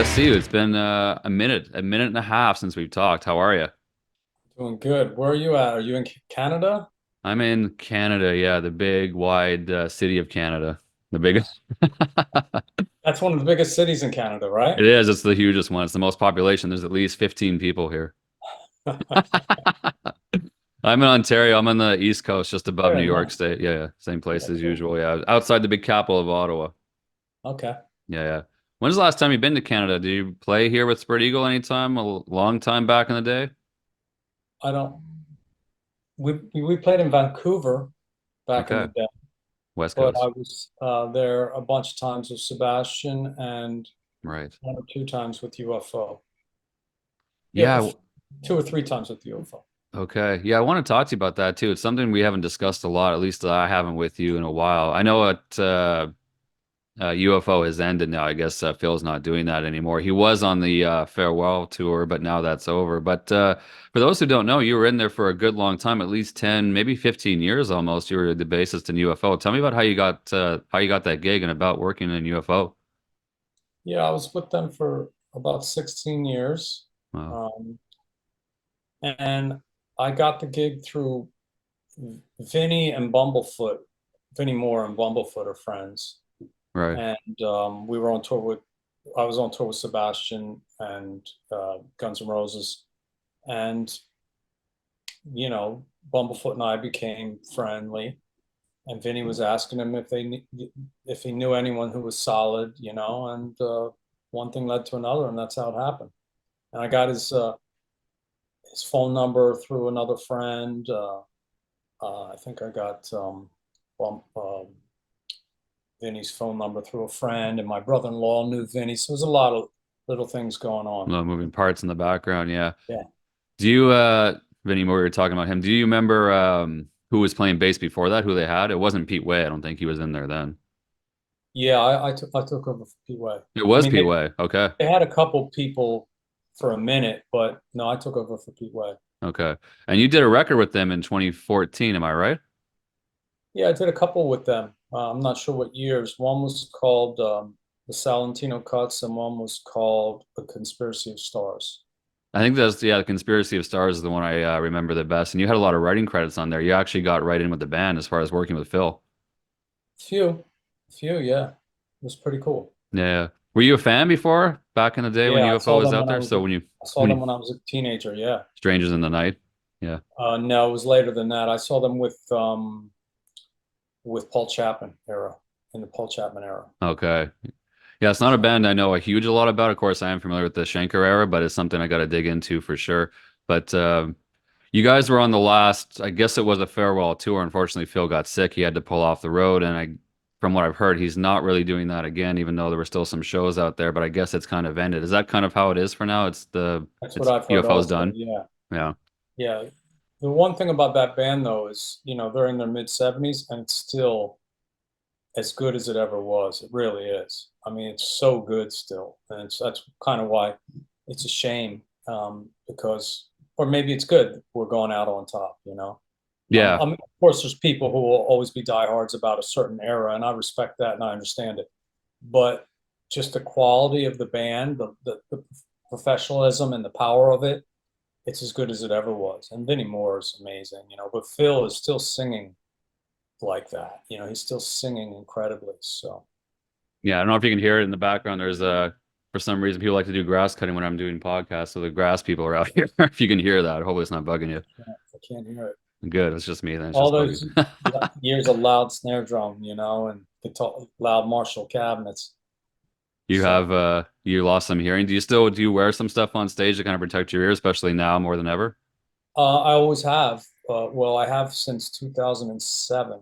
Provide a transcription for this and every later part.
see you. It's been a minute and a half since we've talked. How are you? Doing good. Where are you at? Are you in Canada? I'm in Canada. Yeah, the big, wide city of Canada. The biggest. That's one of the biggest cities in Canada, right? It is. It's the hugest one. It's the most population. There's at least 15 people here. I'm in Ontario. I'm on the East Coast, just above Yeah, New York nice. State. Yeah, yeah. Same place Yeah, as cool. usual. Yeah, outside the big capital of Ottawa. Okay. Yeah, yeah. When's the last time you've been to Canada? Did you play here with Spread Eagle anytime? Long time back in the day? I don't. We played in Vancouver back in the Okay, day, West but I Coast. was there a bunch of times with Sebastian and Right. one or two times with UFO. Yeah, Yeah. two or three times with UFO. Okay. Yeah, I want to talk to you about that too. It's something we haven't discussed a lot, at least I haven't with you in a while. I know UFO has ended now. I guess Phil's not doing that anymore. He was on the farewell tour, but now that's over. But for those who don't know, you were in there for a good long time, at least 10, maybe 15 years almost. You were the bassist in UFO. Tell me about how you got that gig and about working in UFO. Yeah, I was with them for about 16 years. Wow. Um, and I got the gig through Vinny and Bumblefoot. Vinny Moore and Bumblefoot are friends. Right. And we were on tour with, I was on tour with Sebastian and Guns N' Roses. And, Bumblefoot and I became friendly. And Vinny was asking him if he knew anyone who was solid, and one thing led to another, and that's how it happened. And I got his phone number through another friend. I think I got Vinny's phone number through a friend, and my brother-in-law knew Vinny. So there's a lot of little things going on. No moving parts in the background. Yeah. Yeah. Do you, Vinny Moore, you were talking about him. Do you remember who was playing bass before that, who they had? It wasn't Pete Way. I don't think he was in there then. Yeah, I took over for Pete Way. It I was mean, Pete Way. Okay. they had a couple people for a minute, but no, I took over for Pete Way. Okay. And you did a record with them in 2014, am I right? Yeah, I did a couple with them. I'm not sure what years. One was called the Salentino Cuts, and one was called The Conspiracy of Stars. I think that's, yeah, the Conspiracy of Stars is the one I remember the best. And you had a lot of writing credits on there. You actually got right in with the band as far as working with Phil. Few, few, yeah. It was pretty cool. Yeah. Were you a fan before, back in the day when Yeah, UFO was out there? So I saw when them you, when I was a teenager. Yeah. Strangers in the Night. Yeah. No, it was later than that. I saw them with Paul Chapman era, in the Paul Chapman era. Okay. Yeah, it's not a So band I know a lot about. Of course, I am familiar with the Schenker era, but it's something I got to dig into for sure. But you guys were on the last, I guess it was a farewell tour. Unfortunately, Phil got sick. He had to pull off the road. From what I've heard, he's not really doing that again, even though there were still some shows out there. But I guess it's kind of ended. Is that kind of how it is for now? that's what It's I've heard UFO's also. done. Yeah. Yeah. Yeah. The one thing about that band though is, they're in their mid 70s and it's still as good as it ever was. It really is. I mean, it's so good still. And that's kind of why it's a shame, because, or maybe it's good we're going out on top. Yeah. I mean, of course, there's people who will always be diehards about a certain era, and I respect that and I understand it. But just the quality of the band, the professionalism and the power of it, it's as good as it ever was. And Vinnie Moore is amazing. But Phil is still singing like that. He's still singing incredibly. So Yeah. I don't know if you can hear it in the background. There's for some reason, people like to do grass cutting when I'm doing podcasts. So the grass people are out here. If you can hear that, hopefully it's not bugging you. I can't hear it. Good. It's just me then. It's All just bugging. those years of loud snare drum, and guitar, loud Marshall cabinets. So You lost some hearing. Do you wear some stuff on stage to kind of protect your ear, especially now more than ever? I always have. Well, I have since 2007.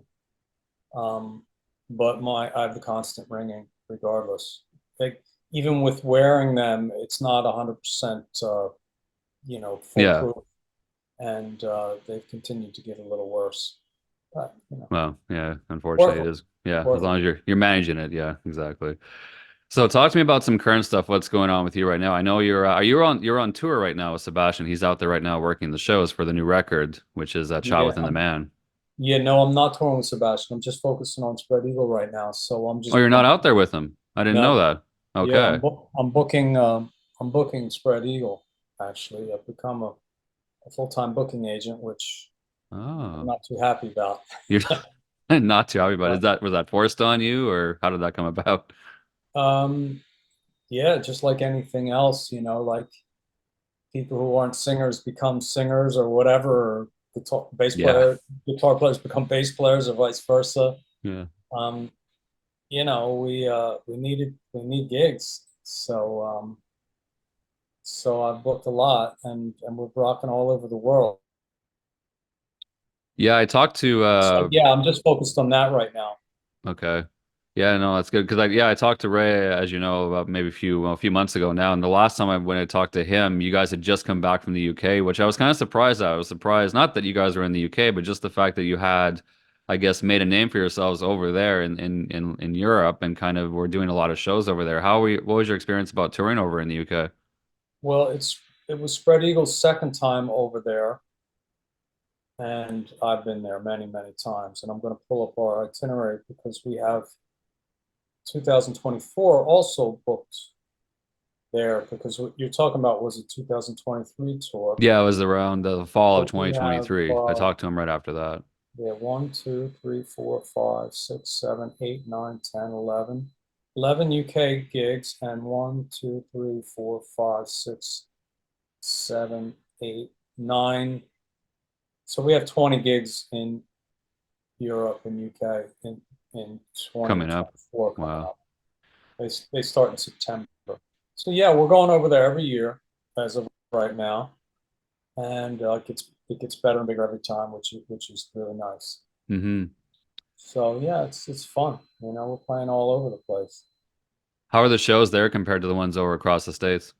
Um, but I have the constant ringing regardless. Even with wearing them, it's not 100%, Yeah. foolproof, and they've continued to get a little worse. But Well, yeah, unfortunately it worth it, is. Yeah, as worth it. long as you're managing it. Yeah, exactly. So talk to me about some current stuff. What's going on with you right now? I know you're on tour right now with Sebastian. He's out there right now working the shows for the new record, which is Child Yeah, Within the Man. yeah. No, I'm not touring with Sebastian. I'm just focusing on Spread Eagle right now. So I'm Oh, just you're not out there with him. I didn't know no, that. Yeah, Okay. I'm booking Spread Eagle, actually. I've become a full-time booking agent, which I'm Oh, not too happy about. you're not too happy about it. But, Was that forced on you, or how did that come about? um, yeah, just like anything else, like people who aren't singers become singers or whatever, or Yeah. guitar players become bass players or vice versa. Yeah. Um, we need gigs. So I've booked a lot, and we're rocking all over the world. Yeah, I talked to So yeah, I'm just focused on that right now. okay. Yeah, no, that's good because I talked to Ray, as you know, about maybe a few months ago now. And the last time when I talked to him, you guys had just come back from the UK, which I was kind of surprised at. I was surprised not that you guys were in the UK, but just the fact that you had, I guess, made a name for yourselves over there in Europe and kind of were doing a lot of shows over there. What was your experience about touring over in the UK? Well, it was Spread Eagle's second time over there, and I've been there many, many times. And I'm going to pull up our itinerary because we have 2024 also booked there, because what you're talking about was a 2023 tour. Yeah, it was around the fall of But we have 2023. I talked to him right after that. yeah, 1, 2, 3, 4, 5, 6, 7, 8, 9, 10, 11. 11 UK gigs, and 1, 2, 3, 4, 5, 6, 7, 8, 9. So we have 20 gigs in Europe and UK in Coming up. 2024 coming Wow. up. They start in September. So yeah, we're going over there every year as of right now, and it gets better and bigger every time, which is really nice. Hmm. So yeah, it's fun. We're playing all over the place. How are the shows there compared to the ones over across the states?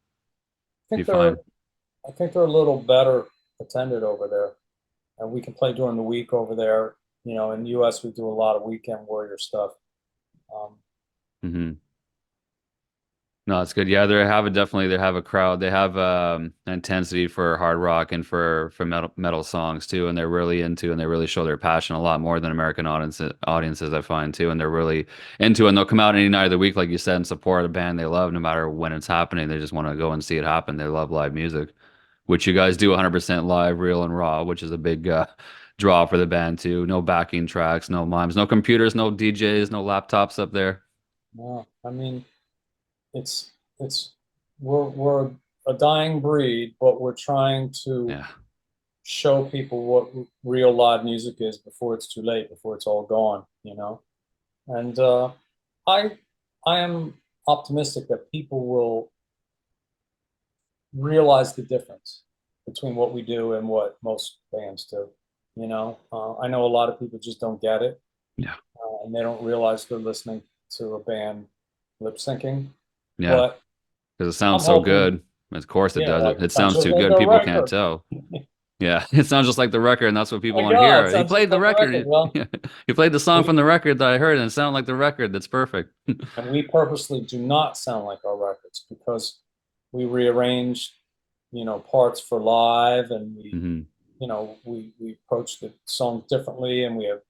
I Do you think find? I think they're a little better attended over there, and we can play during the week over there. In the U.S. we do a lot of weekend warrior stuff. Um, Hmm. No, it's good. Yeah, they have a crowd. They have intensity for hard rock and for metal songs too, and they're really into and they really show their passion a lot more than American audiences I find too, and they're really into it. And they'll come out any night of the week, like you said, and support a band they love, no matter when it's happening. They just want to go and see it happen. They love live music, which you guys do 100% live, real and raw, which is a big draw for the band too. No backing tracks, no mimes, no computers, no DJs, no laptops up there. no, I mean it's it's we're a dying breed, but we're trying to Yeah, show people what real live music is before it's too late, before it's all gone. And I I am optimistic that people will realize the difference between what we do and what most bands do. I know a lot of people just don't get it, yeah, and they don't realize they're listening to a band lip syncing. yeah. But Because it I'm sounds so hoping, good. Of course it yeah, does. like It it sounds sounds just too like good. a People can't record. tell. Yeah, it sounds just like the record, and that's what people My want to God, it hear. He sounds just played the like a record. record. Well, He played the song from we the record that I heard, and it sounded like the record. That's perfect. and we purposely do not sound like our records because we rearrange, parts for live, and Hmm. we approach the songs differently, and we have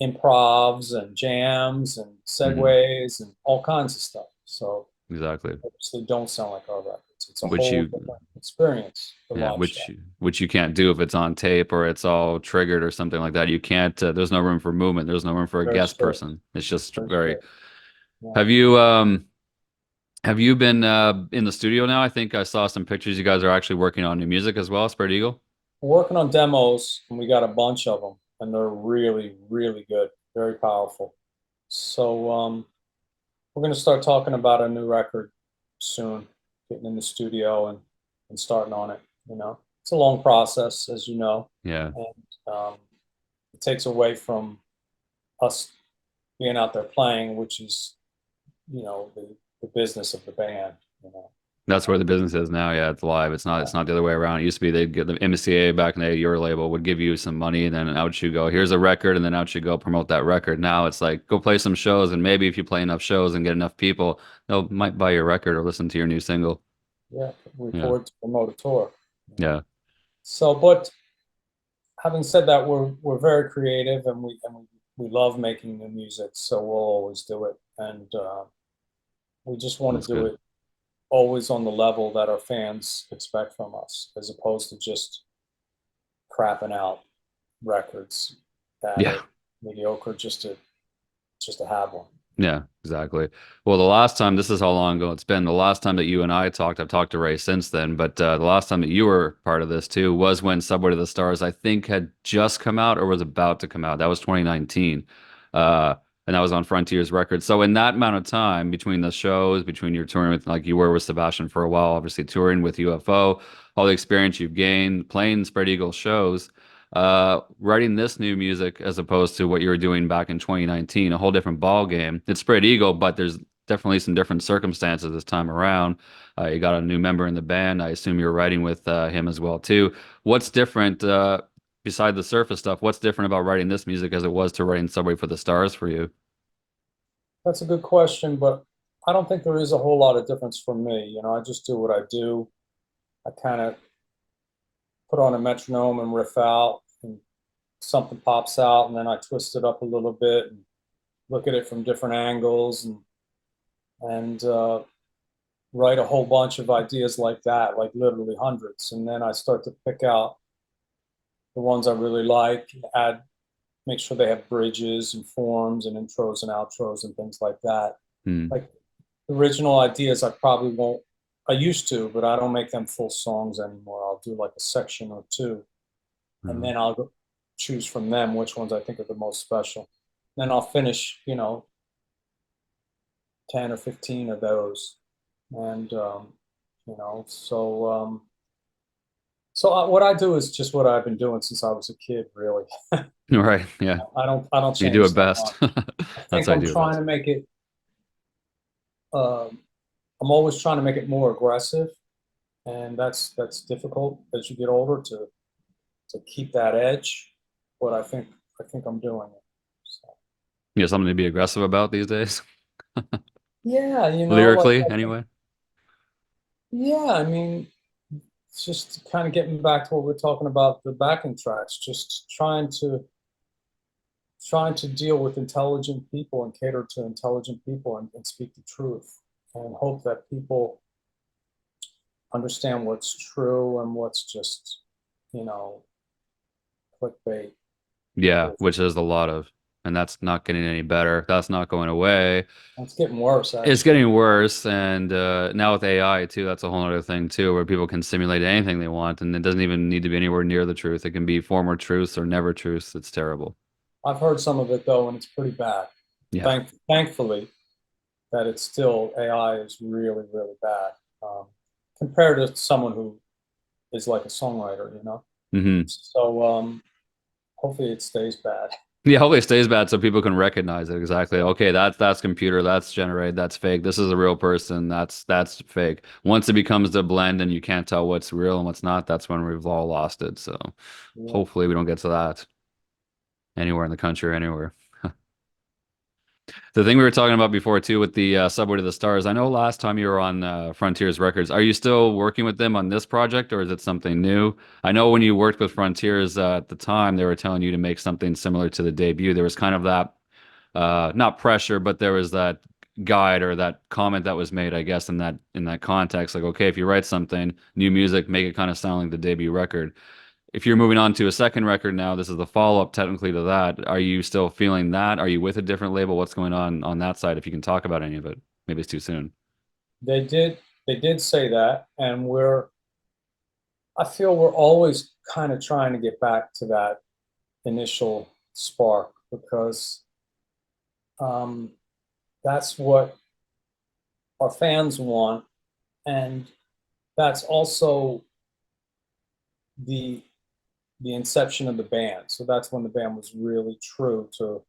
improvs and jams and Hmm. segues and all kinds of stuff. So Exactly. obviously don't sound like our records. It's a Which whole you, different experience, the yeah, live show. which you can't do if it's on tape or it's all triggered or something like that. You can't. There's no room for movement. There's no room for a Very guest strict, person. It's just very very. strict. Yeah. Have you been in the studio now? I think I saw some pictures. You guys are actually working on new music as well, Spread Eagle. We're working on demos, and we got a bunch of them, and they're really, really good, very powerful. So we're going to start talking about a new record soon, getting in the studio and starting on it. It's a long process, as you know, Yeah. and it takes away from us being out there playing, which is the business of the band. You know, That's where the business is now. Yeah, it's live. yeah, It's not the other way around. It used to be they'd get the MCA back in the day, your label would give you some money and then out you go. Here's a record and then out you go promote that record. Now it's like go play some shows and maybe if you play enough shows and get enough people, they'll might buy your record or listen to your new single. yeah, Yeah. record to promote a tour. Yeah. So, but having said that, we're very creative, and we love making new music, so we'll always do it. And We just want That's to do good. it always on the level that our fans expect from us, as opposed to just crapping out records that Yeah. are mediocre just to have one. Yeah, exactly. Well, the last time, this is how long ago it's been. The last time that you and I talked, I've talked to Ray since then, but the last time that you were part of this too was when Subway to the Stars, I think, had just come out or was about to come out. That was 2019. And that was on Frontiers Records. So in that amount of time between the shows, between your touring with, like you were with Sebastian for a while, obviously touring with UFO, all the experience you've gained, playing Spread Eagle shows, writing this new music as opposed to what you were doing back in 2019, a whole different ball game. It's Spread Eagle, but there's definitely some different circumstances this time around. You got a new member in the band. I assume you're writing with him as well too. What's different beside the surface stuff? What's different about writing this music as it was to writing Subway for the Stars for you? That's a good question, but I don't think there is a whole lot of difference for me. I just do what I do. I kind of put on a metronome and riff out, and something pops out, and then I twist it up a little bit and look at it from different angles, and write a whole bunch of ideas like that, like literally hundreds. And then I start to pick out the ones I really like, add, make sure they have bridges and forms and intros and outros and things like that. Hmm. Like original ideas, I probably won't. I used to, but I don't make them full songs anymore. I'll do like a section or two, and Uh, then I'll choose from them which ones I think are the most special. Then I'll finish, 10 or 15 of those. And, so what I do is just what I've been doing since I was a kid, really. right. Yeah. I don't You do change it that best. much. I That's think how I I'm do it trying best. to make it, um, I'm always trying to make it more aggressive. And that's difficult as you get older to keep that edge. But I think I'm doing it. So, You have something to be aggressive about these days? yeah, like, Lyrically, anyway? yeah, I mean, it's just kind of getting back to what we're talking about, the backing tracks, just trying to deal with intelligent people and cater to intelligent people, and speak the truth, and hope that people understand what's true and what's just, you know, clickbait. Yeah, which is a lot of, and that's not getting any better. That's not going away. It's getting worse, It's actually. getting worse, and now with AI too, that's a whole other thing too, where people can simulate anything they want, and it doesn't even need to be anywhere near the truth. It can be former truths or never truths. It's terrible. I've heard some of it though, and it's pretty bad. Yeah. Thankfully, that it's still, AI is really, really bad, um, compared to someone who is like a songwriter. Hmm. So hopefully it stays bad. Yeah, hopefully it stays bad so people can recognize it exactly. Okay, that's computer, that's generated, that's fake. This is a real person, that's fake. Once it becomes the blend and you can't tell what's real and what's not, that's when we've all lost it. So Yeah. hopefully we don't get to that anywhere in the country or anywhere. The thing we were talking about before too with the Subway to the Stars. I know last time you were on Frontiers Records. Are you still working with them on this project, or is it something new? I know when you worked with Frontiers at the time, they were telling you to make something similar to the debut. There was kind of that not pressure, but there was that guide or that comment that was made, I guess, in that context. Like, okay, if you write something, new music, make it kind of sound like the debut record. If you're moving on to a second record now, this is the follow-up technically to that. Are you still feeling that? Are you with a different label? What's going on that side? If you can talk about any of it, maybe it's too soon. They did say that, and I feel we're always kind of trying to get back to that initial spark, because um, that's what our fans want, and that's also the the inception of the band. So that's when the band was really true to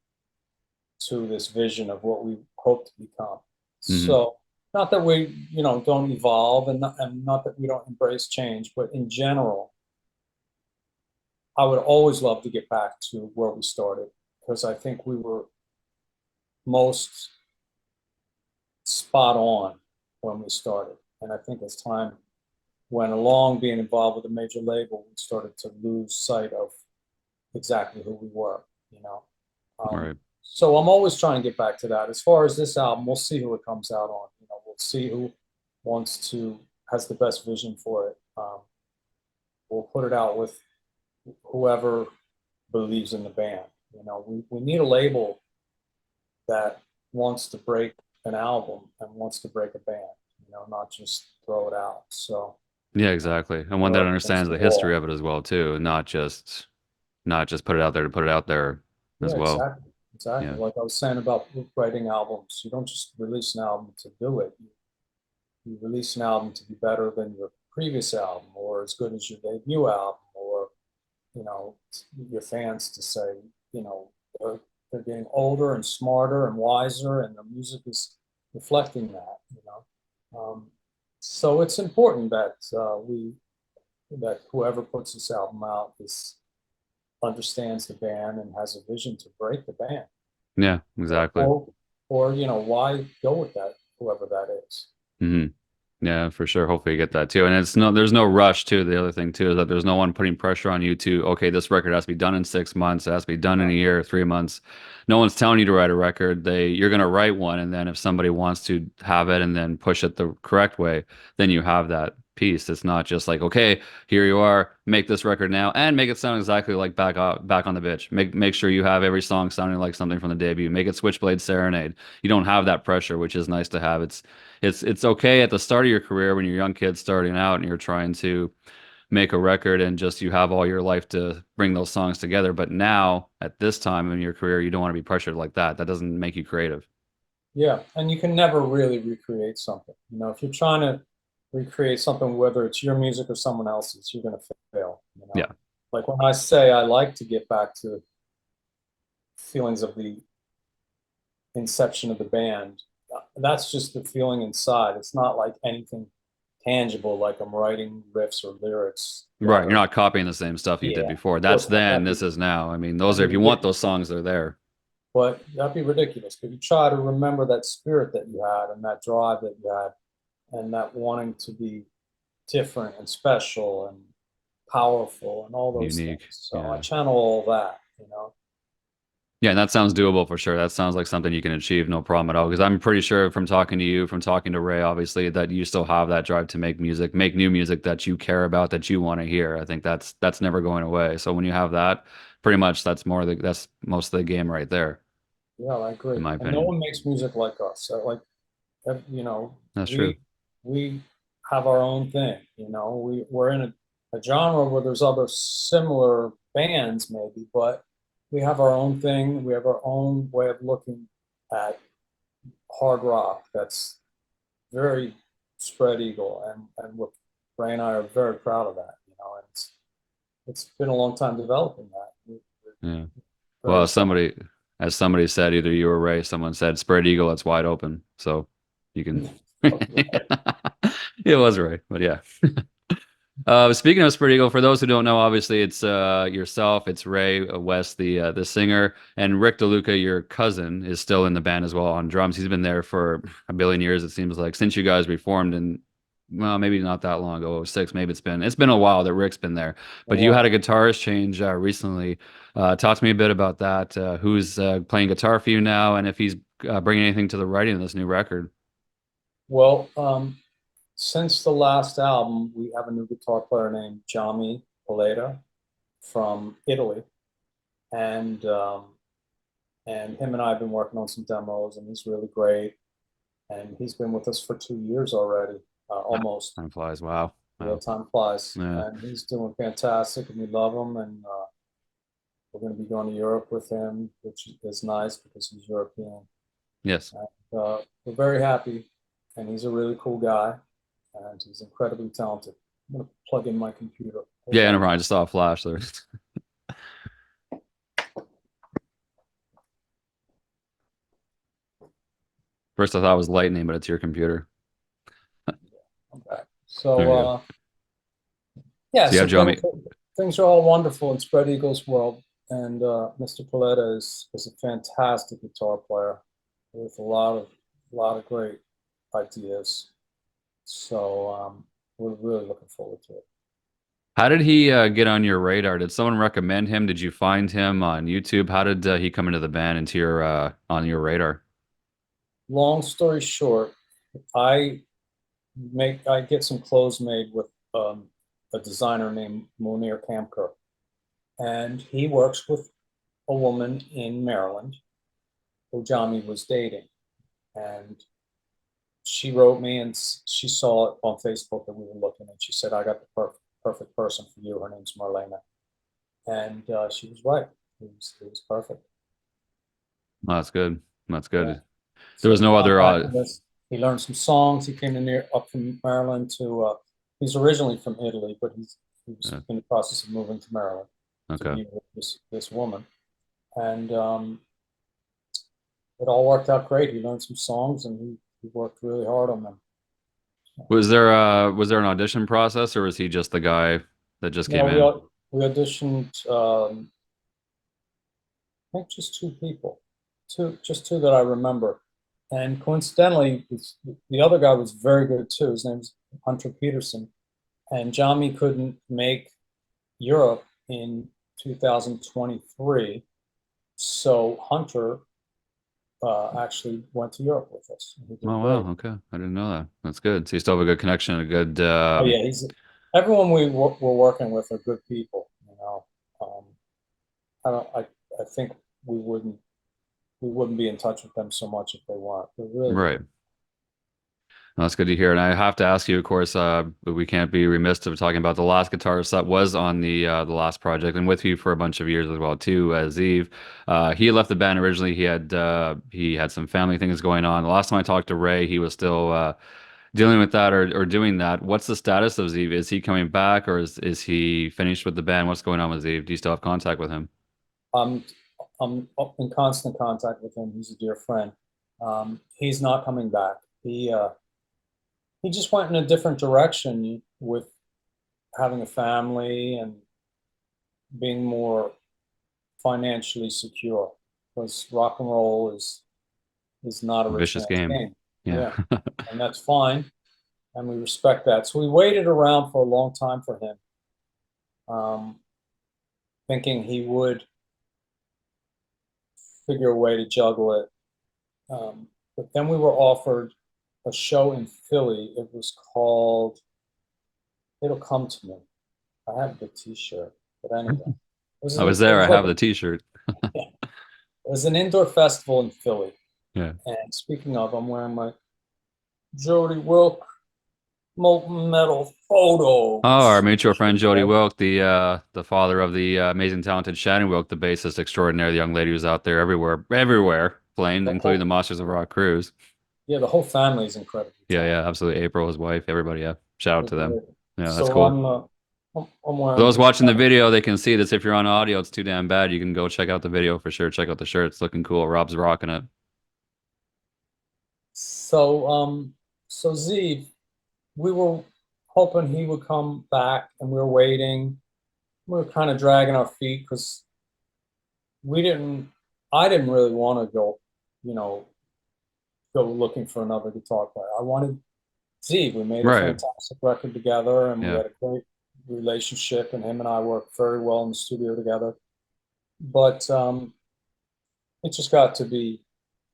this vision of what we hope to become. Hmm. So not that we, don't evolve, and not that we don't embrace change, but in general, I would always love to get back to where we started, because I think we were most spot on when we started. And I think as time went along, being involved with a major label, we started to lose sight of exactly who we were, you know. All Um, right. so I'm always trying to get back to that. As far as this album, we'll see who it comes out on. see who has the best vision for it. We'll put it out with whoever believes in the band. We need a label that wants to break an album and wants to break a band, not just throw it out. So Yeah, exactly. And one that we're up against understands the the history wall. of it as well too, not just put it out there to put it out there as Yeah, well. exactly. Exactly. Yeah. Like I was saying about writing albums, you don't just release an album to do it. You release an album to be better than your previous album or as good as your debut album, or you know your fans to say, they're, they're getting older and smarter and wiser, and the music is reflecting that. So it's important that that whoever puts this album out is understands the band and has a vision to break the band, Yeah, or exactly. or, why go with that, whoever that is. Hmm. Yeah, for sure. Hopefully you get that too. And there's no rush too. The other thing too is that there's no one putting pressure on you to, okay, this record has to be done in 6 months, it has to be done in a No. year, 3 months. No one's telling you to write a record. You're gonna write one, and then if somebody wants to have it and then push it the correct way, then you have that piece. It's not just like, okay, here you are, make this record now and make it sound exactly like back on the bitch. Make sure you have every song sounding like something from the debut. Make it Switchblade Serenade. You don't have that pressure, which is nice to have. It's okay at the start of your career when you're a young kid starting out and you're trying to make a record and just you have all your life to bring those songs together. But now at this time in your career, you don't want to be pressured like that. That doesn't make you creative. Yeah, and you can never really recreate something. If you're trying to recreate something, whether it's your music or someone else's, you're going to fail. Yeah. Like when I say I like to get back to feelings of the inception of the band, that's just the feeling inside. It's not like anything tangible, like I'm writing riffs or lyrics Right. that You're are, not copying the same stuff you did yeah, before. of That's course not. then, this is now. I mean, those That'd are, be if you want those ridiculous. songs, they're there. But that'd be ridiculous. But you try to remember that spirit that you had and that drive that you had and that wanting to be different and special and powerful and all those things. Unique. So I Yeah. channel all that. Yeah, and that sounds doable for sure. That sounds like something you can achieve, no problem at all. Because I'm pretty sure from talking to you, from talking to Ray, obviously, that you still have that drive to make music, make new music that you care about, that you want to hear. I think that's never going away. So when you have that, pretty much that's most of the game right there, Yeah, I in agree. my And no opinion. one makes music like us. So, like, That's true. we have our own thing. We're in a genre where there's other similar bands, maybe, but we have our own thing. We have our own way of looking at hard rock that's very spread eagle, and Ray and I are very proud of that. And it's been a long time developing that. Yeah. We're Well, very talented. as somebody said, either you or Ray, someone said, "Spread eagle, it's wide open." So you can. It was Ray, but yeah. Speaking of Spread Eagle, for those who don't know, obviously it's yourself, it's Ray West, the singer, and Rick DeLuca, your cousin, is still in the band as well on drums. He's been there for a billion years, it seems like, since you guys reformed, and well, maybe not that long ago, '06, maybe it's been a while that Rick's been there. But you had a Wow. guitarist change recently. Talk to me a bit about that. Who's playing guitar for you now, and if he's bringing anything to the writing of this new record? Well, since the last album, we have a new guitar player named Jami Paleta from Italy, and him and I have been working on some demos, and he's really great. And he's been with us for 2 years already, Ah, almost. time flies. Wow. Real Wow. time flies, Yeah. and he's doing fantastic, and we love him. And we're going to be going to Europe with him, which is nice because he's European. Yes. And, we're very happy, and he's a really cool guy, and he's incredibly talented. I'm going to plug in my computer. Hold Yeah, no on. problem. I just saw a flash there. First, I thought it was lightning, but it's your computer. I'm back. There So, you go. yeah, So you so have Johnny. things are all wonderful in Spread Eagle's world, and Mr. Paletta is a fantastic guitar player with a lot of great ideas. So we're really looking forward to it. How did he get on your radar? Did someone recommend him? Did you find him on YouTube? How did he come into the band, into your on your radar? Long story short, I get some clothes made with a designer named Munir Kamker, and he works with a woman in Maryland who Johnny was dating. And she wrote me and she saw it on Facebook that we were looking, and she said, I got the perfect person for you. Her name's Marlena. And she was right. It was perfect. Oh, that's good. That's Yeah. good. There So was he no other contacted us. He learned some songs. He came up from Maryland to, he's originally from Italy, but he was in the process of moving to Maryland to okay. be with this woman. And it all worked out great. He learned some songs and he worked really hard on them. Was there an audition process, or was he just the guy that just No, came in? we auditioned, I think just two people, just two that I remember. And coincidentally, the other guy was very good too. His name's Hunter Peterson. And Johnny couldn't make Europe in 2023. So Hunter actually went to Europe with us. And he did Oh great. wow, okay. I didn't know that. That's good. So you still have a good connection, a good Oh yeah, everyone we're working with are good people. You know, um, I don't. I think we wouldn't we wouldn't be in touch with them so much if they weren't. They're really right. good. That's good to hear. And I have to ask you, of course, we can't be remiss of talking about the last guitarist that was on the last project and with you for a bunch of years as well too, as Eve. He left the band originally. He had some family things going on. The last time I talked to Ray, he was still dealing with that or doing that. What's the status of Zeev? Is he coming back or is he finished with the band? What's going on with Zeev? Do you still have contact with him? I'm I'm in constant contact with him. He's a dear friend. He's not coming back. He just went in a different direction with having a family and being more financially secure. Because rock and roll is not a rich Vicious man's game. game. Yeah. Yeah, and that's fine, and we respect that. So we waited around for a long time for him, um, thinking he would figure a way to juggle it. But then we were offered a show in Philly. It was called It'll Come to Me. I have the T-shirt, but anyway, I was it there. was I like have the t-shirt. yeah, it was an indoor festival in Philly. Yeah. And speaking of, I'm wearing my Jody Wilk molten metal Oh, our photos. mutual friend Jody Right? Wilk, the father of the amazing, talented Shannon Wilk, the bassist extraordinaire, the young lady who's out there everywhere playing, The including the whole, Monsters of Rock cruise. yeah, the whole family is incredibly Yeah, talented. yeah, absolutely. April, his wife, everybody. Yeah, shout out to them. Yeah, that's So cool. I'm For wearing those this. watching the video, they can see this. If you're on audio, it's too damn bad. You can go check out the video for sure. Check out the shirt. It's looking cool. Rob's rocking it. So so Z, we were hoping he would come back, and we were waiting. We were kind of dragging our feet because we didn't. I didn't really want to go, you know, go looking for another guitar player. I wanted Z. We made a Right. fantastic record together, and we Yeah. had a great relationship, and him and I worked very well in the studio together. But it just got to be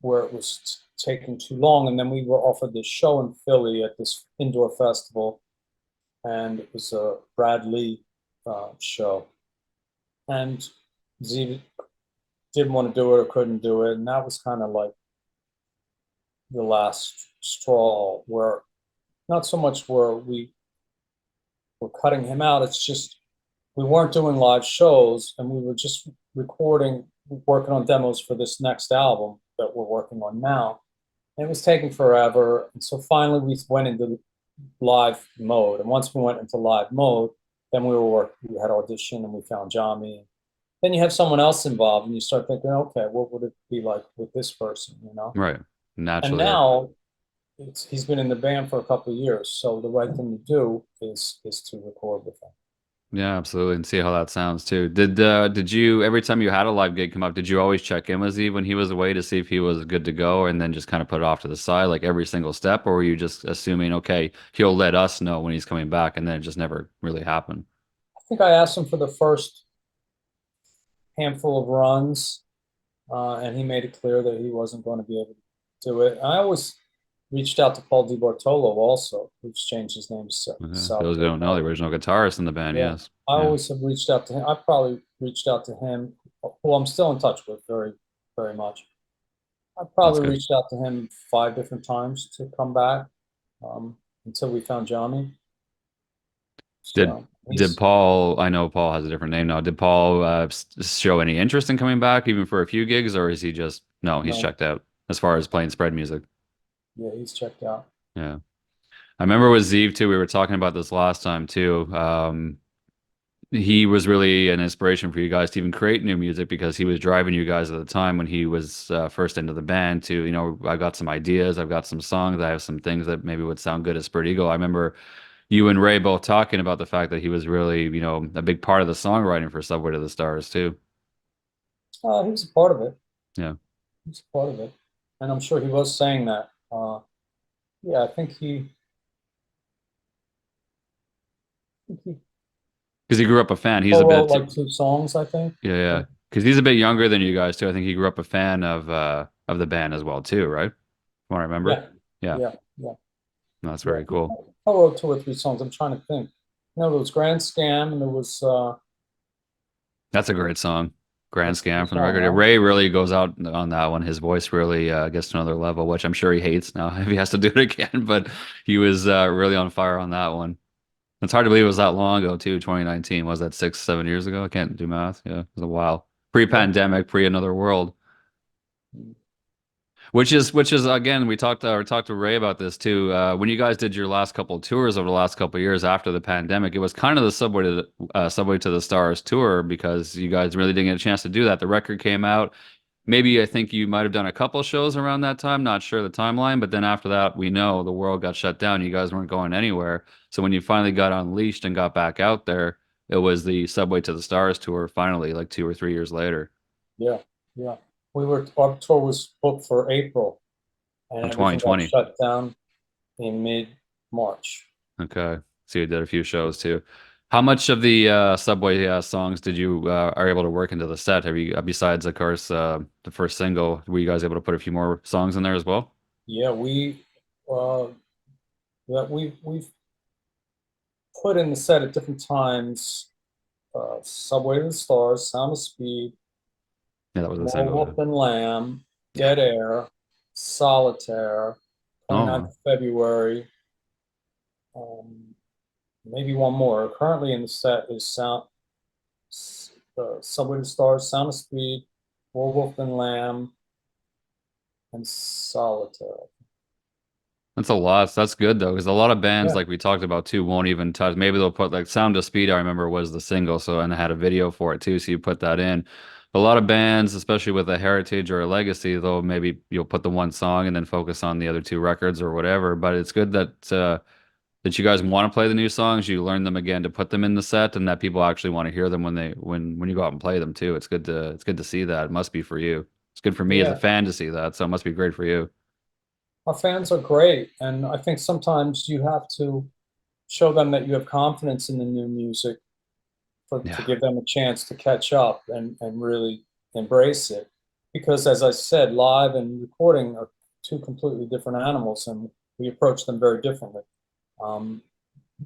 where it was taking too long, and then we were offered this show in Philly at this indoor festival, and it was a Brad Lee show, and Z didn't want to do it or couldn't do it, and that was kind of like the last straw, where not so much where we were cutting him out, it's just we weren't doing live shows, and we were just recording, working on demos for this next album that we're working on now. And it was taking forever. And so finally we went into live mode. And once we went into live mode, then we had audition and we found Jami. Then you have someone else involved and you start thinking, okay, what would it be like with this person, you know? Right. And Naturally. now he's been in the band for a couple of years. So the right thing to do is to record with him. Yeah, absolutely, and see how that sounds too. Did you every time you had a live gig come up, did you always check in with Steve when he was away to see if he was good to go, and then just kind of put it off to the side like every single step, or were you just assuming, okay, he'll let us know when he's coming back, and then it just never really happened? I think I asked him for the first handful of runs, and he made it clear that he wasn't going to be able to do it. And I always reached out to Paul DiBartolo also, who's changed his name to Okay. Those who Salvatore don't know, the Pari. original guitarist in the band. Yeah, Yes. I Yeah. always have reached out to him. I probably reached out to him, who I'm still in touch with very, very much. I That's probably good. reached out to him 5 different times to come back, until we found Johnny. Did So did he's Paul? I know Paul has a different name now. Did Paul show any interest in coming back, even for a few gigs, or is he just no? He's no, checked out as far as playing spread music. yeah, he's checked out. Yeah, I remember with Zeev too. We were talking about this last time too. He was really an inspiration for you guys to even create new music because he was driving you guys at the time when he was first into the band to, I got some ideas, I've got some songs, I have some things that maybe would sound good as Spread Eagle. I remember you and Ray both talking about the fact that he was really, a big part of the songwriting for Subway to the Stars too. He was a part of it. Yeah. He was a part of it, and I'm sure he was saying that. Yeah, I think he Because he grew up a fan. He's a co-wrote bit, like 2 songs, I think. yeah, yeah. Because he's a bit younger than you guys too. I think he grew up a fan of the band as well too, right? From what I remember. Yeah, Yeah, yeah, yeah, that's yeah. very He cool. co-wrote 2 or 3 songs. I'm trying to think. There was Grand Scam, and there was That's a great song. Grand that's a good Scam from the song, record. right? Ray really goes out on that one. His voice really gets to another level, which I'm sure he hates now if he has to do it again. But he was really on fire on that one. It's hard to believe it was that long ago, too. 2019. Was that 6, 7 years ago? I can't do math. Yeah, it was a while. Yeah. Pre-pandemic, pre-another world. Which is again, we talked to Ray about this too. When you guys did your last couple of tours over the last couple of years after the pandemic, it was kind of the Subway to the Stars tour because you guys really didn't get a chance to do that. The record came out. Maybe I think you might have done a couple shows around that time. Not sure the timeline, but then after that, we know the world got shut down. You guys weren't going anywhere. So when you finally got unleashed and got back out there, it was the Subway to the Stars tour. Finally, like 2 or 3 years later, Yeah, yeah. Our tour was booked for April, and in everything got 2020. shut down in mid-March. Okay. So you did a few shows too. How much of the Subway songs did you are able to work into the set? Have you, besides, of course, the first single, were you guys able to put a few more songs in there as well? Yeah, uh, we've put in the set at different times. Subway to the Stars, Sound of Speed, Yeah, that was a More single. Wolf Than Lamb, Yeah. Dead Air, Solitaire, 29th Oh, of February, um, maybe one more. Currently in the set is Subway to the Stars, Sound of Speed, More Wolf Than Lamb, and Solitaire. that's a lot. That's good though, because a lot of bands, Yeah, like we talked about too, won't even touch. Maybe they'll put like "Sound of Speed." I remember was the single, so and I had a video for it too, so you put that in. A lot of bands, especially with a heritage or a legacy, though, maybe you'll put the one song and then focus on the other two records or whatever. But it's good that you guys want to play the new songs, you learn them again to put them in the set, and that people actually want to hear them when you go out and play them too. It's good to see that. It must be for you. It's good for me as a yeah. fan to see that, so it must be great for you. Our fans are great, and I think sometimes you have to show them that you have confidence in the new music to Yeah, give them a chance to catch up and really embrace it. Because as I said, live and recording are 2 completely different animals, and we approach them very differently. Um,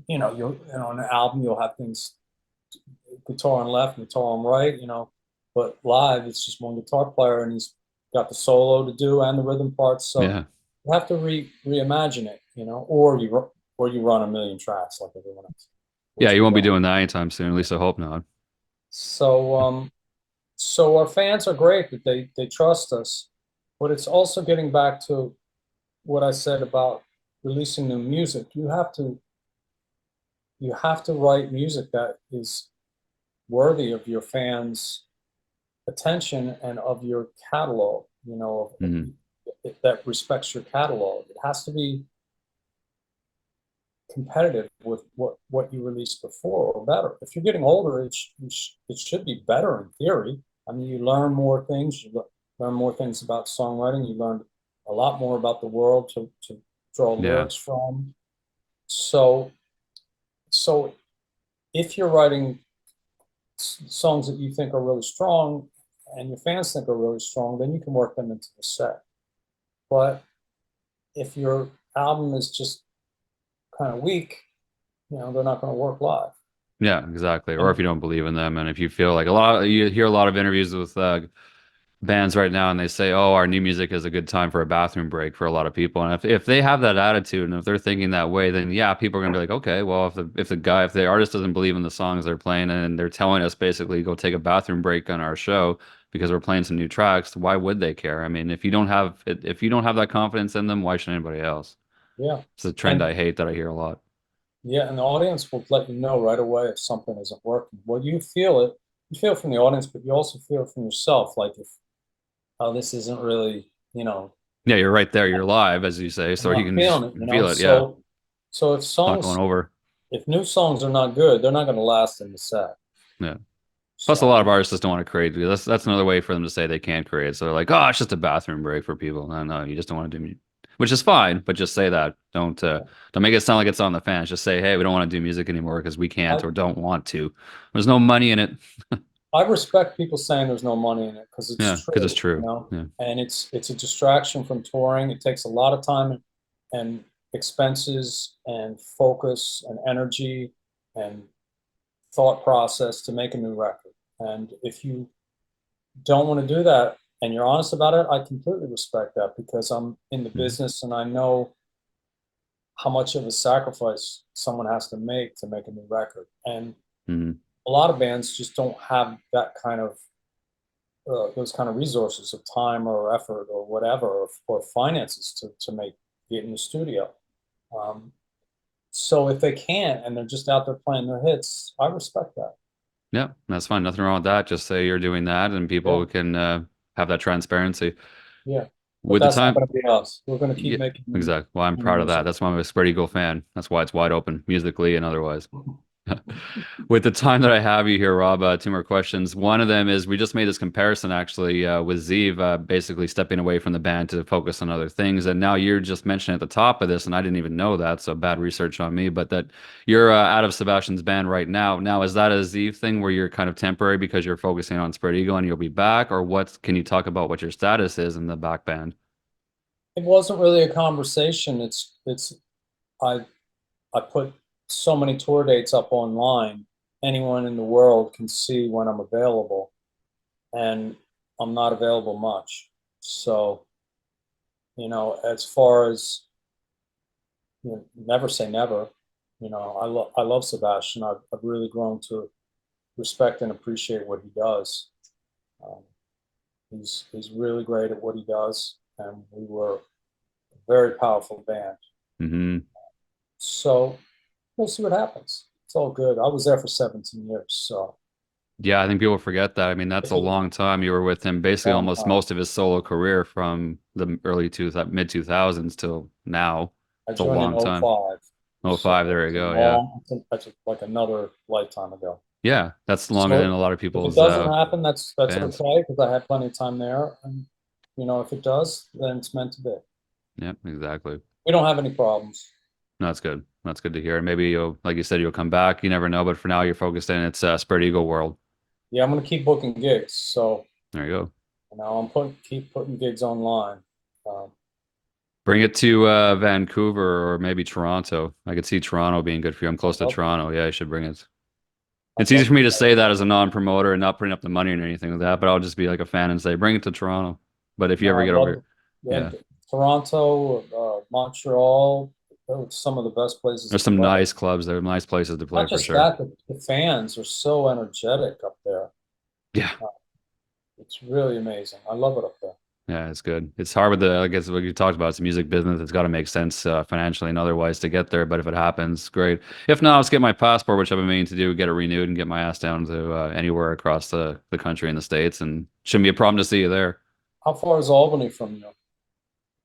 on an album, you'll have things guitar on left, guitar on right, but live, it's just one guitar player, and he's got the solo to do and the rhythm parts. So yeah, you have to reimagine it, or you run a million tracks like everyone else, yeah. which You we won't be don't. doing that anytime soon. At least I hope not. So our fans are great that they trust us, but it's also getting back to what I said about releasing new music. You have to write music that is worthy of your fans' attention and of your catalog. Hmm. That respects your catalog. It has to be competitive with what you released before or better. If you're getting older, it should be better in theory. I mean, you learn more things. Learn more things about songwriting. You learn a lot more about the world to draw Yeah, lyrics from. So, so if you're writing songs that you think are really strong and your fans think are really strong, then you can work them into the set. But if your album is just kind of weak, they're not going to work live. Yeah, exactly. Or if And you don't believe in them, and if you feel like a lot, you hear a lot of interviews with bands right now, and they say, "Oh, our new music is a good time for a bathroom break for a lot of people." And if they have that attitude, and if they're thinking that way, then yeah, people are gonna be like, "Okay, well, if the artist doesn't believe in the songs they're playing, and they're telling us basically go take a bathroom break on our show because we're playing some new tracks, why would they care? I mean, if you don't have that confidence in them, why should anybody else?" yeah, It's a trend and I hate that I hear a lot. yeah, and the audience will let you know right away if something isn't working. Well, you feel it from the audience, but you also feel it from yourself. Like if, oh, this isn't really, Yeah, you're right there. You're live, as you say, I'm so you not can just feeling it. feel it. Yeah, So not going over. if new songs are not good, they're not going to last in the set. Yeah. Plus, a So lot of artists just don't want to create. That's another way for them to say they can't create. So they're like, "Oh, it's just a bathroom break for people." No, no, you just don't want to do music, which is fine. But just say that. Don't make it sound like it's on the fans. Just say, "Hey, we don't want to do music anymore because we can't I, or don't want to." There's no money in it. I respect people saying there's no money in it because it's Yeah, because it's true, true. Yeah. and it's a distraction from touring. It takes a lot of time and expenses and focus and energy and thought process to make a new record. And if you don't want to do that and you're honest about it, I completely respect that because I'm in the Mhm. business and I know how much of a sacrifice someone has to make a new record. And Mhm. a lot of bands just don't have that kind of those kind of resources of time or effort or whatever or finances to make get in the studio. Um, so if they can't and they're just out there playing their hits, I respect that. Yeah, that's fine. Nothing wrong with that. Just say you're doing that, and Yeah, people can have that transparency. yeah. But With the that's not time, going to be us. We're going to keep yeah, making exactly. Well, I'm new proud of that. music. That's why I'm a Spread Eagle fan. That's why it's wide open musically and otherwise. With the time that I have you here, Rob, two more questions. One of them is we just made this comparison actually with Zeev basically stepping away from the band to focus on other things. And now you're just mentioning at the top of this, and I didn't even know that, so bad research on me, but that you're out of Sebastian's band right now. Now, is that a Zeev thing where you're kind of temporary because you're focusing on Spread Eagle and you'll be back? Or what can you talk about what your status is in the back band? It wasn't really a conversation. It's I I put so many tour dates up online. Anyone in the world can see when I'm available, and I'm not available much. So, as far as never say never. I love Sebastian. I've really grown to respect and appreciate what he does. Um, he's really great at what he does, and we were a very powerful band. Hmm. So we'll see what happens. It's all good. I was there for 17 years, so Yeah, I think people forget that. I mean, that's it's a a long time. You were with him basically long almost time. most of his solo career from the mid 2000s till now. I It's a joined in long time. '05, Oh, so five, there you it's a go. Yeah. long. That's like another lifetime ago. Yeah, that's longer than So a lot of if it people's doesn't happen, that's bands. okay because I had plenty of time there, and if it does, then it's meant to be. Yeah, exactly. We don't have any problems. No, that's good. That's good to hear. And maybe you'll, like you said, you'll come back. You never know, but for now you're focused in its Spread Eagle world. Yeah, I'm gonna keep booking gigs, so There you go. I'm keep putting gigs online. Um, Bring it to Vancouver or maybe Toronto. I could see Toronto being good for you. I'm close I'd to love to. Toronto. Yeah, I should bring it. I'd It's easy love for me to. to say that as a non-promoter and not putting up the money or anything like that, but I'll just be like a fan and say, bring it to Toronto. But if you ever No, I'd get over love here, to. Yeah, yeah, Toronto, Montreal, those are some of the best places there's to some play. nice clubs there, nice places to play Not for just sure. that, the fans are so energetic up there. Yeah, Uh, It's really amazing. I love it up there. yeah, it's good. It's hard with I guess what you talked about. It's a music business. It's got to make sense financially and otherwise to get there. But if it happens, great. If not, let's get my passport, which I've been meaning to do, get it renewed and get my ass down to anywhere across the country and the States. And shouldn't be a problem to see you there. How far is Albany from you?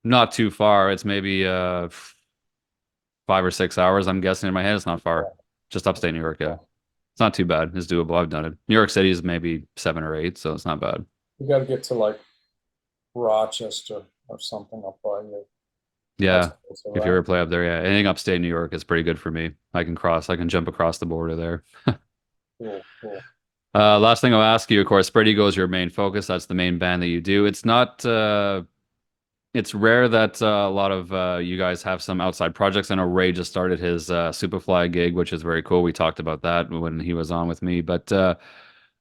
Not too far. It's maybe 5 or 6 hours. I'm guessing in my head. It's not Yeah, far. Just upstate New York. Yeah. yeah. It's not too bad. It's doable. I've done it. New York City is maybe 7 or 8, so it's not bad. You got to get to like Rochester or something up by you. That's Yeah. close, If you right? ever play up there, yeah. Anything upstate New York is pretty good for me. I can jump across the border there. Cool, cool. Last thing I'll ask you, of course, Spread Eagle is your main focus. That's the main band that you do. It's not it's rare that a lot of you guys have some outside projects. I know Ray just started his Superfly gig, which is very cool. We talked about that when he was on with me. But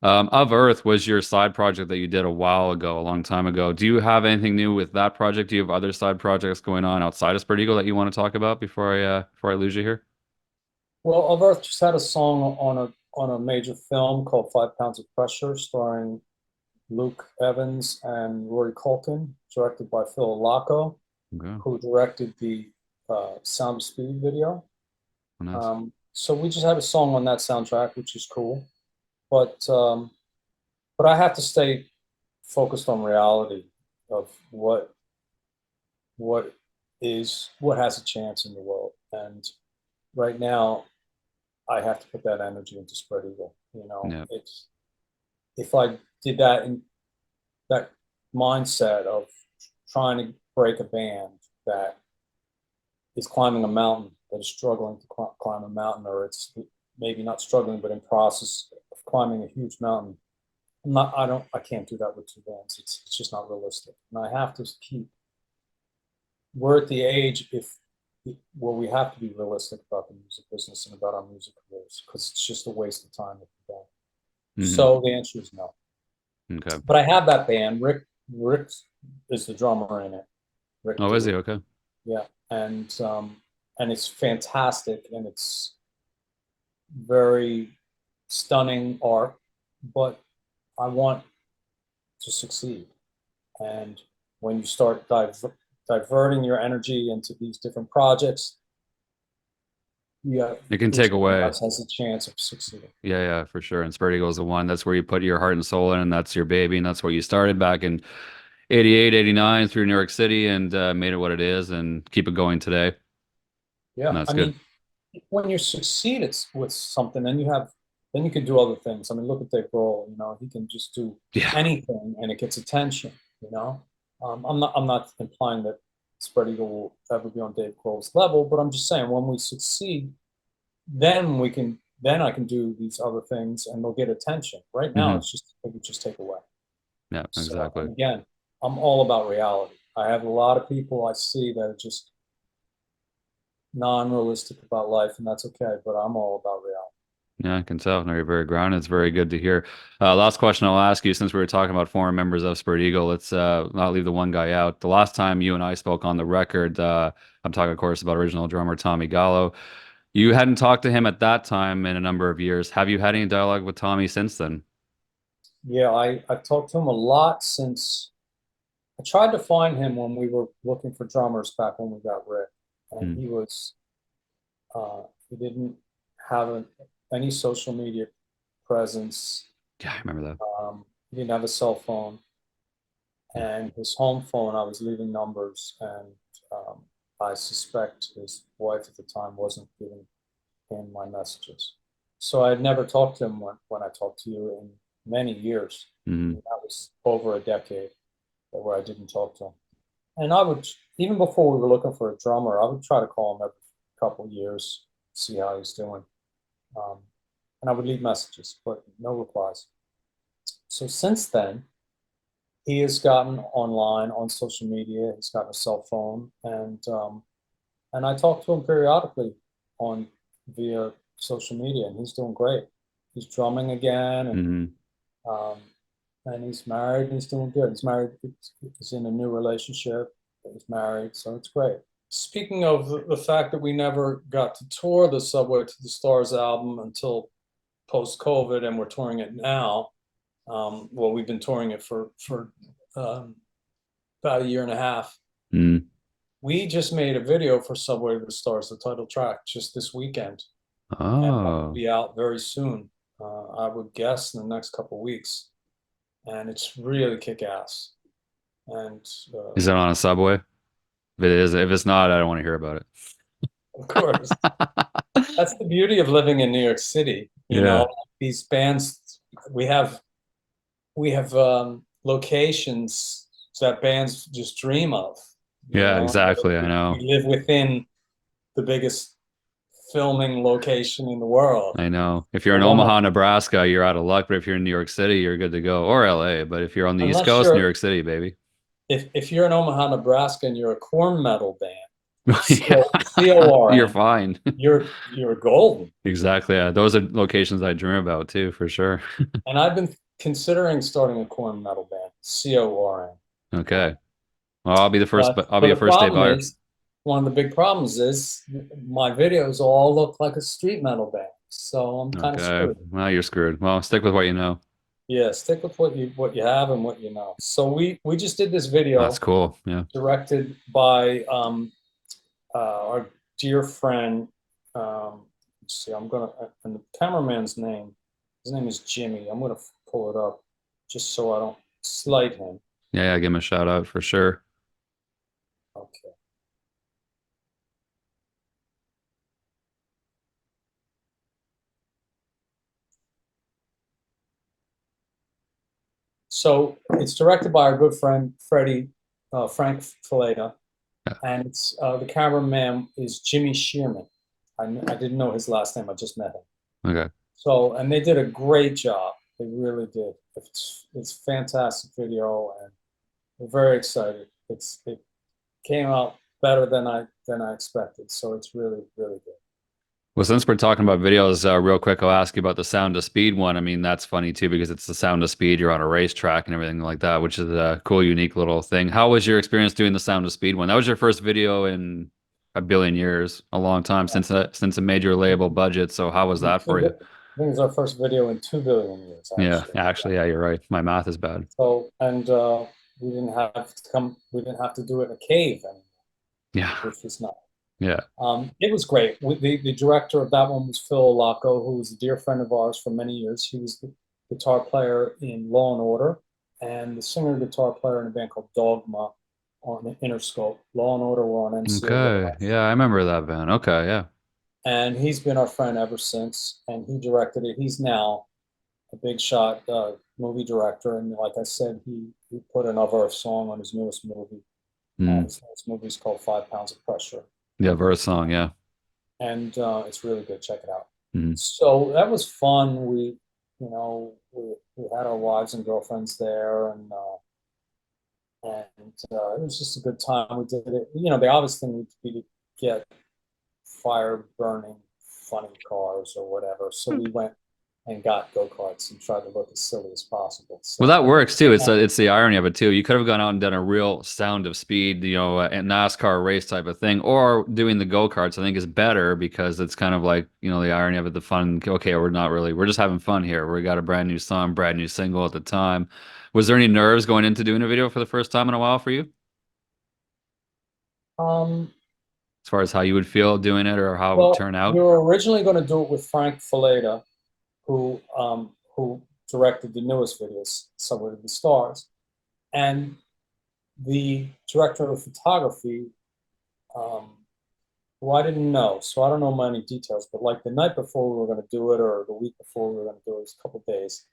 Of Earth was your side project that you did a while ago, a long time ago. Do you have anything new with that project? Do you have other side projects going on outside of Spread Eagle that you want to talk about before I lose you here? Well, Of Earth just had a song on a major film called 5 Pounds of Pressure, starring Luke Evans and Rory Culkin, directed by Phil Laco, Okay, who directed the Sound of Speed video. nice. So we just had a song on that soundtrack, which is cool. But um, but I have to stay focused on reality of what what has a chance in the world. And right now, I have to put that energy into Spread Eagle. Yeah, It's if I did that in that mindset of trying to break a band that is climbing a mountain, that is struggling to climb a mountain, or it's maybe not struggling, but in process of climbing a huge mountain. I can't do that with two bands. It's just not realistic. And I have to keep, we're at the age where we have to be realistic about the music business and about our music careers, because it's just a waste of time if we don't. hmm So the answer is no. okay. But I have that band. Rick is the drummer in it. Rick Oh, is he DeLuca. okay? Yeah, and it's fantastic, and it's very stunning art. But I want to succeed, and when you start diverting your energy into these different projects, yeah, It can each take one of away. us has a chance of succeeding. Yeah, yeah, for sure. And Spread Eagle is the one. That's where you put your heart and soul in, and that's your baby, and that's what you started back in 88, 89 through New York City and made it what it is and keep it going today. And Yeah, that's I good. mean, when you succeed with something, then you can do other things. I mean, look at Dave Grohl. He can just do Yeah. anything, and it gets attention. I'm not implying that Spread Eagle will ever be on Dave Grohl's level, but I'm just saying when we succeed, then I can do these other things, and they'll get attention. Right now, hmm it would just take away. Yeah, So, exactly. and again, I'm all about reality. I have a lot of people I see that are just non-realistic about life, and that's okay. But I'm all about reality. Yeah, I can tell. No, you're very grounded. It's very good to hear. Last question I'll ask you, since we were talking about former members of Spread Eagle, let's not leave the one guy out. The last time you and I spoke on the record, I'm talking, of course, about original drummer Tommy Gallo. You hadn't talked to him at that time in a number of years. Have you had any dialogue with Tommy since then? Yeah, I've talked to him a lot since I tried to find him when we were looking for drummers back when we got Rick, and Hmm. he didn't have any social media presence. Yeah, I remember that. He didn't have a cell phone, and his home phone, I was leaving numbers, and um, I suspect his wife at the time wasn't giving him my messages. So I had never talked to him when I talked to you in many years. Hmm. That was over a decade where I didn't talk to him. And I would, even before we were looking for a drummer, I would try to call him every couple of years, see how he's doing. Um, and I would leave messages, but no replies. So since then, he has gotten online on social media. He's got a cell phone, and I talk to him periodically on via social media, and he's doing great. He's drumming again, Hmm. um, and he's married, and he's doing good. He's married. He's in a new relationship. He's married, so it's great. Speaking of the fact that we never got to tour the Subway to the Stars album until post-COVID, and we're touring it now. Well, we've been touring it for um, about a year and a half. Mm. We just made a video for Subway to the Stars, the title track, just this weekend, and that will Oh, be out very soon. I would guess in the next couple of weeks, and it's really kick ass. And is that on a subway? If it is, if it's not, I don't want to hear about it. of course, that's the beauty of living in New York City. Yeah. These bands, we have locations that bands just dream of. Yeah, exactly. I We know. live within the biggest filming location in the world. I know. If you're Or in one of Omaha, them. Nebraska, you're out of luck. But if you're in New York City, you're good to go. Or LA. But if you're on the East Unless Coast, New you're York City, baby. if you're in Omaha, Nebraska, and you're a corn metal band, Yeah, you're CORN, fine. you're golden. Exactly. Yeah. Those are locations I dream about too, for sure. And I've been considering starting a corn metal band, CORN. Okay. Well, I'll be the first, But but I'll but be a the first day problem buyer. is, one of the big problems is my videos all look like a street metal band. So I'm kind of Okay. screwed. Well, you're screwed. Well, stick with what you know. Yeah, stick with what you have and what you know. So we just did this That's video cool. Yeah. directed by our dear friend. Let's see, I'm gonna and the cameraman's name. His name is Jimmy. I'm gonna pull it up just so I don't slight him. Yeah. Yeah. Give him a shout out for sure. Okay. So it's directed by our good friend Frank Fileta, Yeah. and it's the cameraman is Jimmy Shearman. I didn't know his last name. I just met him. Okay. So, and they did a great job. They really did. It's fantastic video, and we're very excited. It came out better than I expected. So it's really really good. Well, since we're talking about videos, real quick, I'll ask you about the Sound of Speed one. I mean, that's funny too because it's the Sound of Speed. You're on a racetrack and everything like that, which is a cool, unique little thing. How was your experience doing the Sound of Speed one? That was your first video in a billion years, a long time since a major label budget. So how was that for you? I think it was our first video in 2 billion years, Yeah, actually. actually, yeah, you're right. My math is bad. So, and we didn't have to do it in a cave anymore, Yeah, which was nice. yeah. It was great. The director of that one was Phil Laco, who was a dear friend of ours for many years. He was the guitar player in Law and Order and the singer guitar player in a band called Dogma on Interscope. Law and Order were on Okay, NCAA. yeah, I remember that band. Okay, yeah. And he's been our friend ever since. And he directed it. He's now a big shot movie director. And like I said, he put another song on his newest movie. Mm. His newest movie is called 5 Pounds of Pressure. Yeah, verse song, yeah. And it's really good. Check it out. Mm. So that was fun. We had our wives and girlfriends there, and it was just a good time. We did it. The obvious thing would be to get fire burning funny cars or whatever. So we went and got go-karts and tried to look as silly as possible. Well, So that works too. It's the irony of it too. You could have gone out and done a real Sound of Speed, a NASCAR race type of thing, or doing the go-karts. I think is better because it's kind of like, the irony of it, the fun. Okay, we're just having fun here. We got a brand new song, brand new single at the time. Was there any nerves going into doing a video for the first time in a while for you, um, as far as how you would feel doing it or how it would well, turn we out? were originally going to do it with Frank Fileta, who directed the newest videos, Subway to the Stars. And the director of photography, um, who I didn't know, so I don't know many details, but like the night before we were going to do it, or the week before we were going to do it, was a couple of days,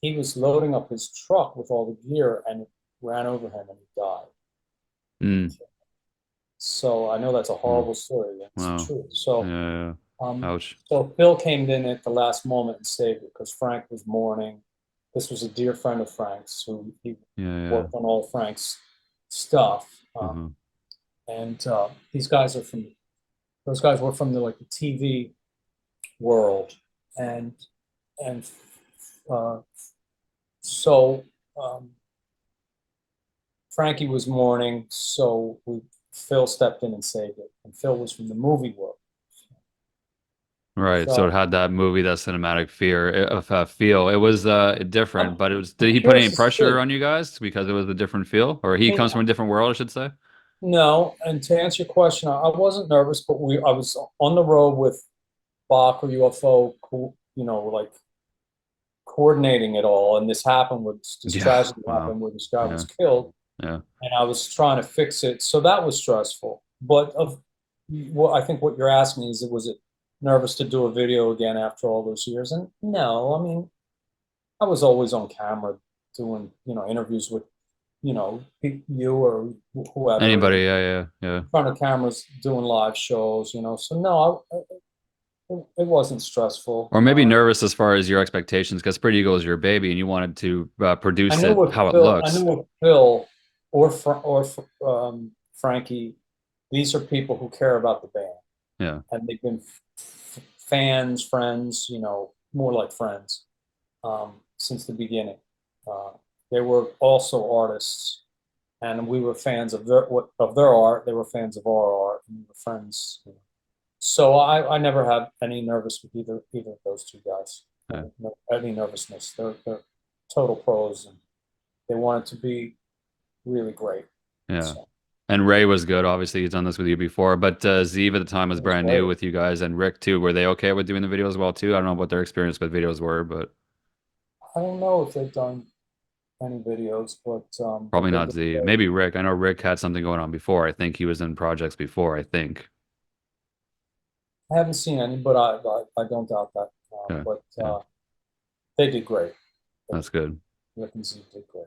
he was loading up his truck with all the gear and it ran over him and he died. Mm. So I know that's a Mm. horrible story. That's Wow. true. Yeah, yeah. Um, Ouch. so Phil came in at the last moment and saved it because Frank was mourning. This was a dear friend of Frank's who he Yeah, yeah. worked on all Frank's stuff. Uh-huh. And those guys were from the TV world, and and uh, so Frankie was mourning, so Phil stepped in and saved it, and Phil was from the movie world. Right. So it So had that movie, that cinematic feel. It was different, I'm, but it was, I'm did he put any curious to pressure see. on you guys because it was a different feel? Or he I mean, comes from a different world, I should say? no, and to answer your question, I wasn't nervous, but I was on the road with Bach or UFO, like coordinating it all, and this Yeah. tragedy Wow. happened where this guy was Yeah. killed, Yeah. and I was trying to fix it, so that was stressful. But I think what you're asking is, was it nervous to do a video again after all those years? And no, I mean, I was always on camera doing, interviews with, you or whoever, Anybody? in Yeah. Yeah. Yeah. front of cameras doing live shows, So no, it wasn't stressful. Or maybe nervous as far as your expectations because Pretty Eagle is your baby and you wanted to I produce knew it with how it Phil, I looks. knew with Phil, Frankie, these are people who care about the band, Yeah. and they've been fans, friends, more like friends, since the beginning. Uh, they were also artists, and we were fans of their art. They were fans of our art, and we were friends. So I never had any nervous with either of those two guys. Yeah. Any nervousness. They're total pros, and they want it to be really great. Yeah. So And Ray was good. Obviously, he's done this with you before. But Zeev at the time was it was brand new great. with you guys, and Rick too. Were they okay with doing the videos well too? I don't know what their experience with videos were, but I don't know if they've done any videos, but probably they not did Zeev. great. Maybe Rick. I know Rick had something going on before. I think he was in projects before, I think. I haven't seen any, but I don't doubt that. Yeah. But Yeah. they did great. They, That's good. Rick and Z did great.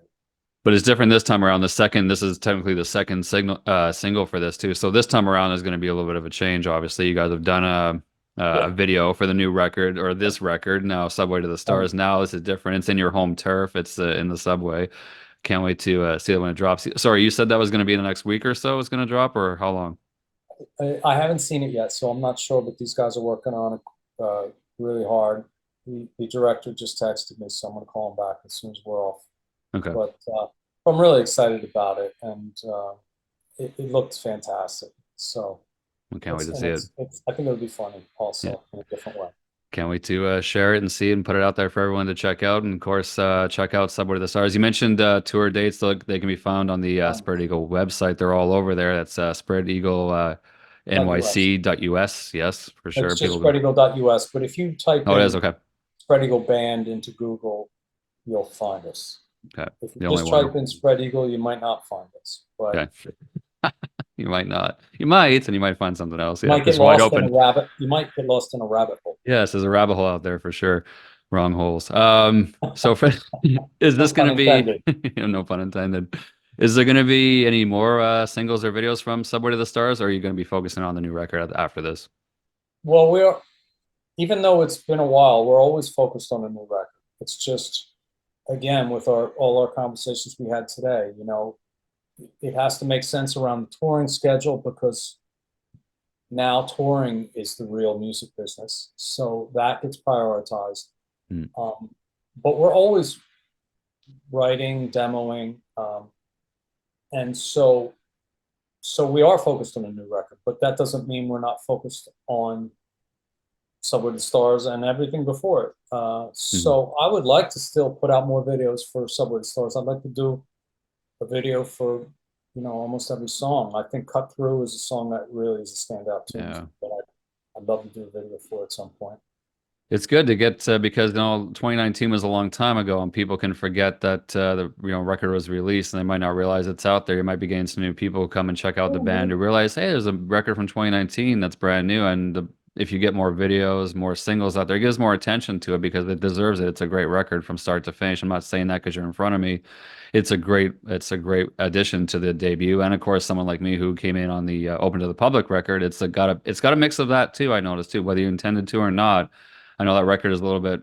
But it's different this time around. This is technically the second single for this too. So this time around is going to be a little bit of a change. Obviously, you guys have done a Yeah. video for the new record or this record now, Subway to the Um, Stars. Now this is different. It's in your home turf. It's in the subway. Can't wait to see it when it drops. Sorry, you said that was going to be in the next week or so. It's going to drop, or how long? I haven't seen it yet, so I'm not sure, but these guys are working on it really hard. The director just texted me, so I'm going to call him back as soon as we're off. Okay, But I'm really excited about it, and it looked fantastic. So I can't wait to see it. I think it'll be funny Yeah. also in a different way. Can't wait to share it and see it and put it out there for everyone to check out. And of course, check out Subway to the Stars. You mentioned tour dates. Look, they can be found on the Um, Spread Eagle website. They're all over there. That's Spread Eagle .us. NYC.us. Yes, for sure. It's just People. spreadeagle.us, but if you type Oh, it is. in Okay. Spread Eagle Band into Google, you'll find us. Okay. If you The only just one. type in Spread Eagle, you might not find us, but Okay. You might not. You might, and you might find something else. you Yeah, might get it's wide lost in a open. rabbit. You might get lost in a rabbit hole. Yes, there's a rabbit hole out there for sure. Wrong holes. So for, is No this going pun to be, intended. no pun intended. Is there going to be any more singles or videos from Subway to the Stars, or are you going to be focusing on the new record after this? Well, even though it's been a while, we're always focused on a new record. It's just, again, with all our conversations we had today, it has to make sense around the touring schedule because now touring is the real music business. So that gets prioritized. Hmm. But we're always writing, demoing, and so we are focused on a new record. But that doesn't mean we're not focused on Subway to the Stars and everything before it. Mhm. So I would like to still put out more videos for Subway to the Stars. I'd like to do a video for almost every song. I think Cut Through is a song that really is a standout to me Yeah. that I'd love to do a video for at some point. It's good to get because 2019 was a long time ago, and people can forget that the record was released, and they might not realize it's out there. You might be getting some new people who come and check out the band to realize, hey, there's a record from 2019 that's brand new, and if you get more videos, more singles out there, it gives more attention to it because it deserves it. It's a great record from start to finish. I'm not saying that because you're in front of me. It's a great addition to the debut, and of course, someone like me who came in on the open to the public record, it's got a mix of that too. I noticed too, whether you intended to or not. I know that record is a little bit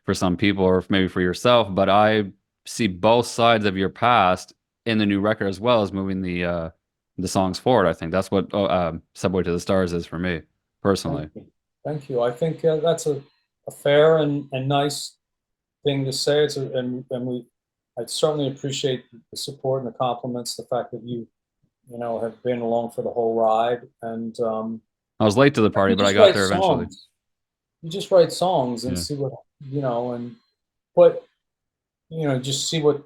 for some people or maybe for yourself, but I see both sides of your past in the new record as well as moving the songs forward. I think that's what Subway to the Stars is for me Thank personally. you. Thank you. I think that's a fair and nice thing to say. I certainly appreciate the support and the compliments, the fact that you have been along for the whole ride. And I was late to the party, you but I just got write there eventually. songs. You just write songs and Yeah. see what, and but, just see what,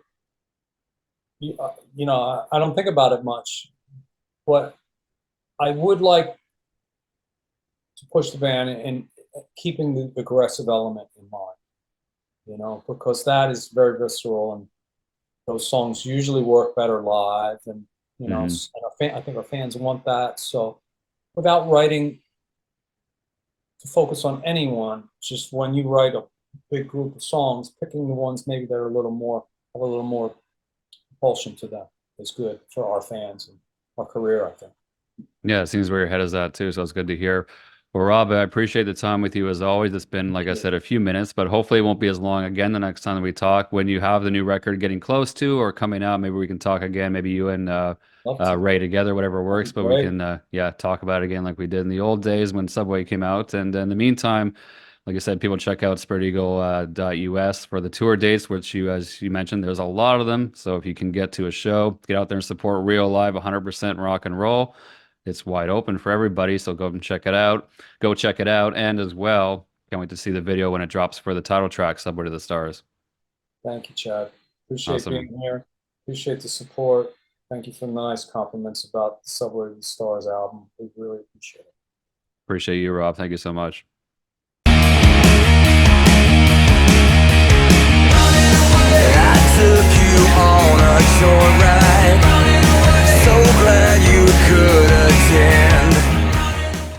I don't think about it much, but I would like to push the band and keeping the aggressive element in mind, because that is very visceral and those songs usually work better live and, Hmm. I think our fans want that. So without writing to focus on anyone, just when you write a big group of songs, picking the ones maybe that are have a little more propulsion to them is good for our fans and our career, I think. Yeah, it seems where your head is at too, so it's good to hear. Well, Rob, I appreciate the time with you as always. It's been, like I said, a few minutes, but hopefully it won't be as long again the next time that we talk. When you have the new record getting close to or coming out, maybe we can talk again. Maybe you and Love to. Ray together, whatever That'd works. be But we great. can, yeah, talk about it again like we did in the old days when Subway came out. And in the meantime, like I said, people check out spreadeagle.us for the tour dates, which you, as you mentioned, there's a lot of them. So if you can get to a show, get out there and support real live 100% rock and roll. It's wide open for everybody, so go and check it out. Go check it out, and as well, can't wait to see the video when it drops for the title track, Subway to the Stars. Thank you, Chad. Appreciate Awesome. being here. Appreciate the support. Thank you for the nice compliments about the Subway to the Stars album. We really appreciate it. Appreciate you, Rob. Thank you so much. I took you on a short ride. So glad you could attend.